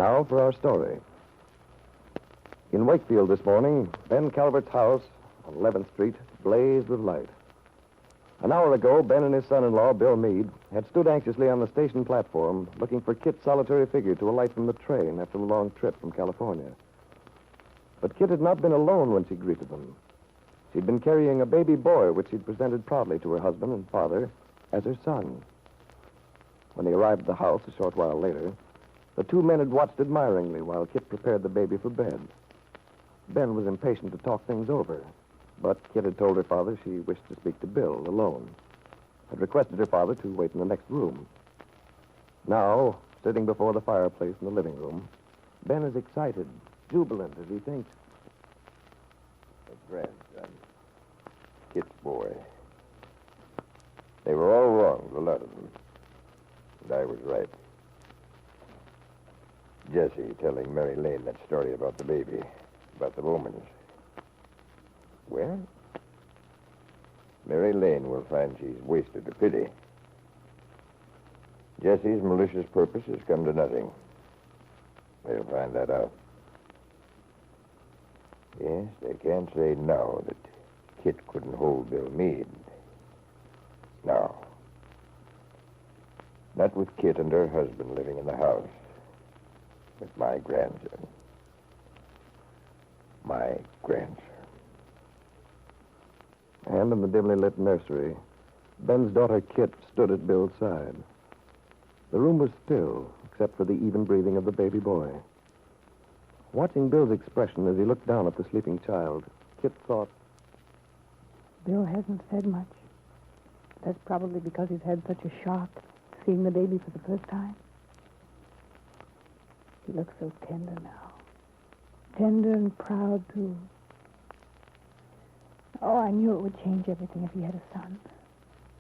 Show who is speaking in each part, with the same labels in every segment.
Speaker 1: Now for our story. In Wakefield this morning, Ben Calvert's house on 11th Street blazed with light. An hour ago, Ben and his son-in-law, Bill Meade, had stood anxiously on the station platform looking for Kit's solitary figure to alight from the train after a long trip from California. But Kit had not been alone when she greeted them. She'd been carrying a baby boy, which she'd presented proudly to her husband and father as her son. When they arrived at the house a short while later, the two men had watched admiringly while Kit prepared the baby for bed. Ben was impatient to talk things over, but Kit had told her father she wished to speak to Bill alone, had requested her father to wait in the next room. Now, sitting before the fireplace in the living room, Ben is excited, jubilant as he thinks.
Speaker 2: A grandson. Kit's boy. They were all wrong, a lot of them. And I was right. Jesse telling Mary Lane that story about the baby, about the Romans. Well, Mary Lane will find she's wasted a pity. Jesse's malicious purpose has come to nothing. They'll find that out. Yes, they can't say now that Kit couldn't hold Bill Meade. No. Not with Kit and her husband living in the house. With my grandson. My grandson.
Speaker 1: And in the dimly lit nursery, Ben's daughter Kit stood at Bill's side. The room was still, except for the even breathing of the baby boy. Watching Bill's expression as he looked down at the sleeping child, Kit thought,
Speaker 3: Bill hasn't said much. That's probably because he's had such a shock, seeing the baby for the first time. He looks so tender now. Tender and proud, too. Oh, I knew it would change everything if he had a son.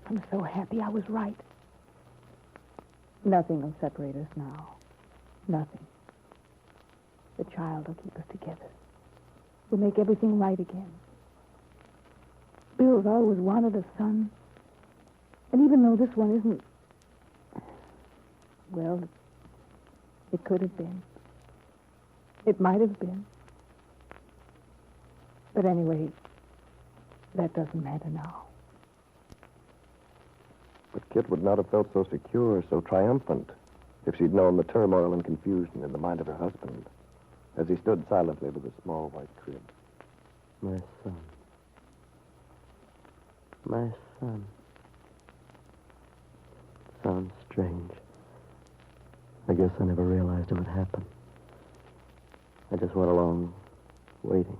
Speaker 3: I'm so happy I was right. Nothing will separate us now. Nothing. The child will keep us together. We'll make everything right again. Bill's always wanted a son. And even though this one isn't... Well, it could have been. It might have been. But anyway, that doesn't matter now.
Speaker 1: but Kit would not have felt so secure, so triumphant, if she'd known the turmoil and confusion in the mind of her husband, as he stood silently with a small white crib.
Speaker 4: My son. My son. Sounds strange. I guess I never realized it would happen. I just went along, waiting.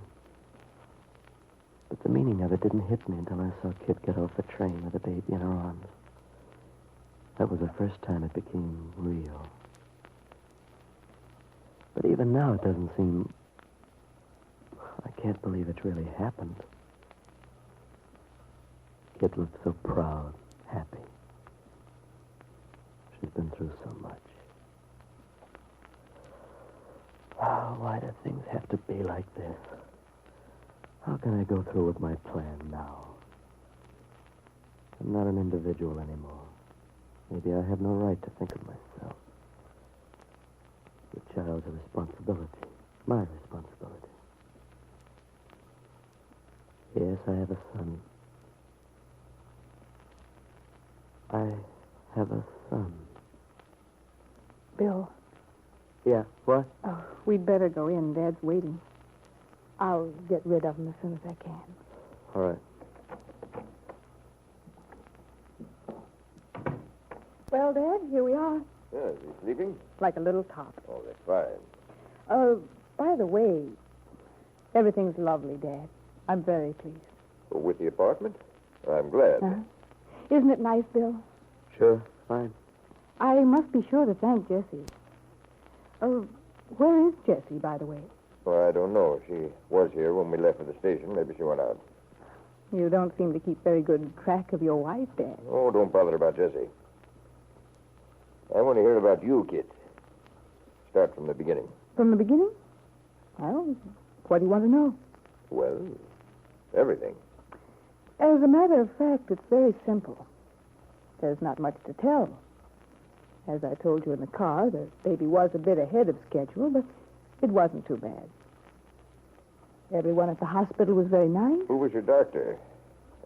Speaker 4: But the meaning of it didn't hit me until I saw Kit get off the train with the baby in her arms. That was the first time it became real. But even now it doesn't seem... I can't believe it really happened. Kit looked so proud, happy. She's been through so much. Oh, why do things have to be like this? How can I go through with my plan now? I'm not an individual anymore. Maybe I have no right to think of myself. The child's a responsibility. My responsibility. Yes, I have a son. I have a son.
Speaker 3: Bill.
Speaker 4: Yeah, what?
Speaker 3: Oh, we'd better go in. Dad's waiting. I'll get rid of him as soon as I can.
Speaker 4: All right.
Speaker 3: Well, Dad, here we are.
Speaker 2: Is he sleeping?
Speaker 3: Like a little top.
Speaker 2: Oh, that's fine.
Speaker 3: By the way, everything's lovely, Dad. I'm very pleased.
Speaker 2: With the apartment? I'm glad.
Speaker 3: Isn't it nice, Bill?
Speaker 4: Sure, fine.
Speaker 3: I must be sure to thank Jessie. Where is Jessie, by the way?
Speaker 2: Oh, I don't know. She was here when we left for the station. Maybe she went out.
Speaker 3: You don't seem to keep very good track of your wife, Dad.
Speaker 2: Oh, don't bother about Jessie. I want to hear about you, Kit. Start from the beginning.
Speaker 3: From the beginning? Well, what do you want to know?
Speaker 2: Well, everything.
Speaker 3: As a matter of fact, it's very simple. There's not much to tell. As I told you in the car, the baby was a bit ahead of schedule, but it wasn't too bad. Everyone at the hospital was very nice.
Speaker 2: Who was your doctor?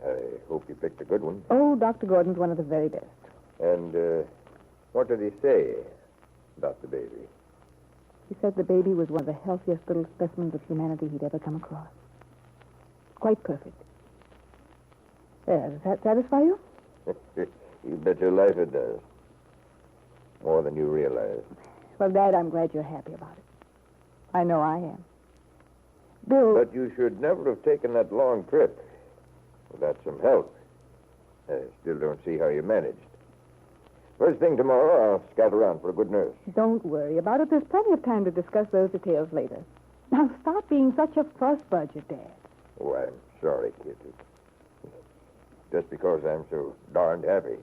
Speaker 2: I hope you picked a good one.
Speaker 3: Oh, Dr. Gordon's one of the very best.
Speaker 2: And what did he say about the baby?
Speaker 3: He said the baby was one of the healthiest little specimens of humanity he'd ever come across. Quite perfect. There, does that satisfy you?
Speaker 2: You bet your life it does. More than you realize.
Speaker 3: Well, Dad, I'm glad you're happy about it. I know I am. Bill...
Speaker 2: But you should never have taken that long trip without some help. I still don't see how you managed. First thing tomorrow, I'll scout around for a good nurse.
Speaker 3: Don't worry about it. There's plenty of time to discuss those details later. Now, stop being such a fuss-budget, Dad.
Speaker 2: Oh, I'm sorry, kid. Just because I'm so darned happy.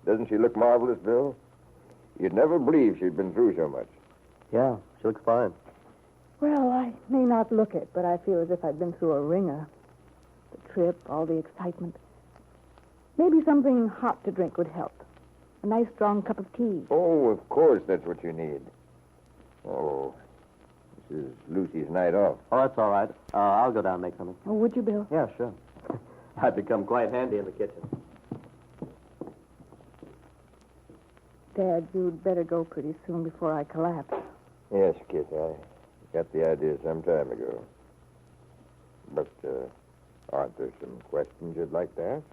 Speaker 2: Doesn't she look marvelous, Bill? You'd never believe she'd been through so much.
Speaker 4: Yeah, she looks fine.
Speaker 3: Well, I may not look it, but I feel as if I'd been through a ringer. The trip, all the excitement. Maybe something hot to drink would help. A nice, strong cup of tea.
Speaker 2: Oh, of course that's what you need. Oh, this is Lucy's night off.
Speaker 4: Oh, that's all right. I'll go down and make something.
Speaker 3: Oh, would you, Bill?
Speaker 4: Yeah, sure. I've become quite handy in the kitchen.
Speaker 3: Dad, you'd better go pretty soon before I collapse.
Speaker 2: Yes, kid, I got the idea some time ago. But aren't there some questions you'd like to ask?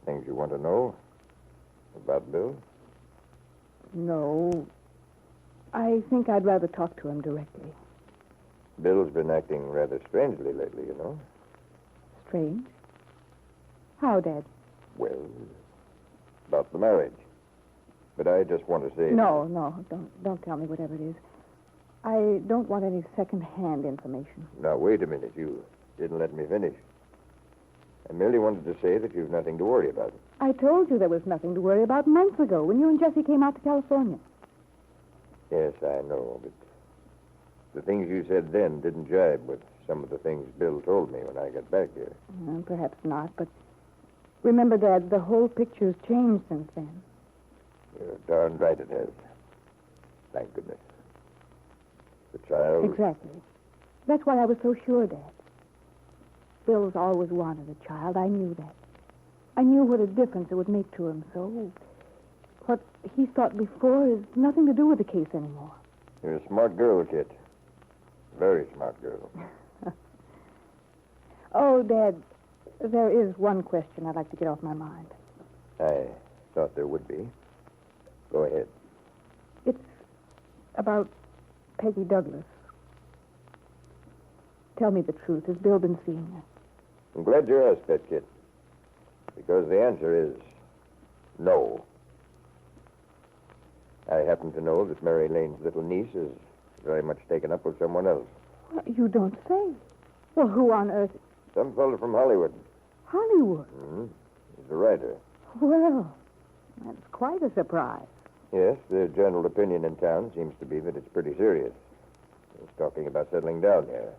Speaker 2: Things you want to know about Bill?
Speaker 3: No. I think I'd rather talk to him directly.
Speaker 2: Bill's been acting rather strangely lately, you know.
Speaker 3: Strange? How, Dad?
Speaker 2: Well, about the marriage. But I just want to say...
Speaker 3: No, don't tell me whatever it is. I don't want any second-hand information.
Speaker 2: Now, wait a minute. You didn't let me finish. I merely wanted to say that you've nothing to worry about.
Speaker 3: I told you there was nothing to worry about months ago when you and Jessie came out to California.
Speaker 2: Yes, I know, but the things you said then didn't jibe with some of the things Bill told me when I got back here.
Speaker 3: Perhaps not, but remember, Dad, the whole picture's changed since then.
Speaker 2: You're darn right it has. Thank goodness. The child...
Speaker 3: Exactly. That's why I was so sure, Dad. Bill's always wanted a child. I knew that. I knew what a difference it would make to him, so what he thought before is nothing to do with the case anymore.
Speaker 2: You're a smart girl, Kit. Very smart girl.
Speaker 3: Oh, Dad, there is one question I'd like to get off my mind.
Speaker 2: I thought there would be. Go ahead.
Speaker 3: It's about Peggy Douglas. Tell me the truth. Has Bill been seeing her?
Speaker 2: I'm glad you asked that, Kit. Because the answer is no. I happen to know that Mary Lane's little niece is very much taken up with someone else.
Speaker 3: Well, you don't say. Well, who on earth?
Speaker 2: Some fellow from Hollywood.
Speaker 3: Hollywood?
Speaker 2: Mm-hmm. He's a writer.
Speaker 3: Well, that's quite a surprise.
Speaker 2: Yes, the general opinion in town seems to be that it's pretty serious. He's talking about settling down here,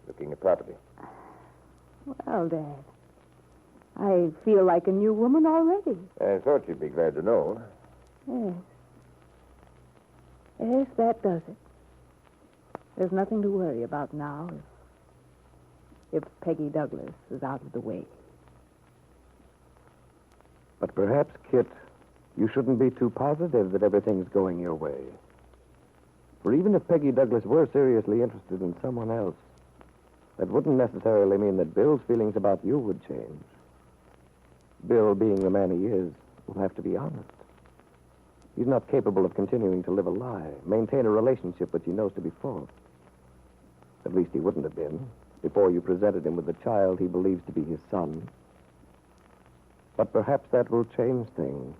Speaker 2: looking at property.
Speaker 3: Well, Dad, I feel like a new woman already.
Speaker 2: I thought you'd be glad to know.
Speaker 3: Yes. Yes, that does it. There's nothing to worry about now if Peggy Douglas is out of the way.
Speaker 1: But perhaps, Kit, you shouldn't be too positive that everything's going your way. For even if Peggy Douglas were seriously interested in someone else, that wouldn't necessarily mean that Bill's feelings about you would change. Bill, being the man he is, will have to be honest. He's not capable of continuing to live a lie, maintain a relationship which he knows to be false. At least he wouldn't have been before you presented him with the child he believes to be his son. But perhaps that will change things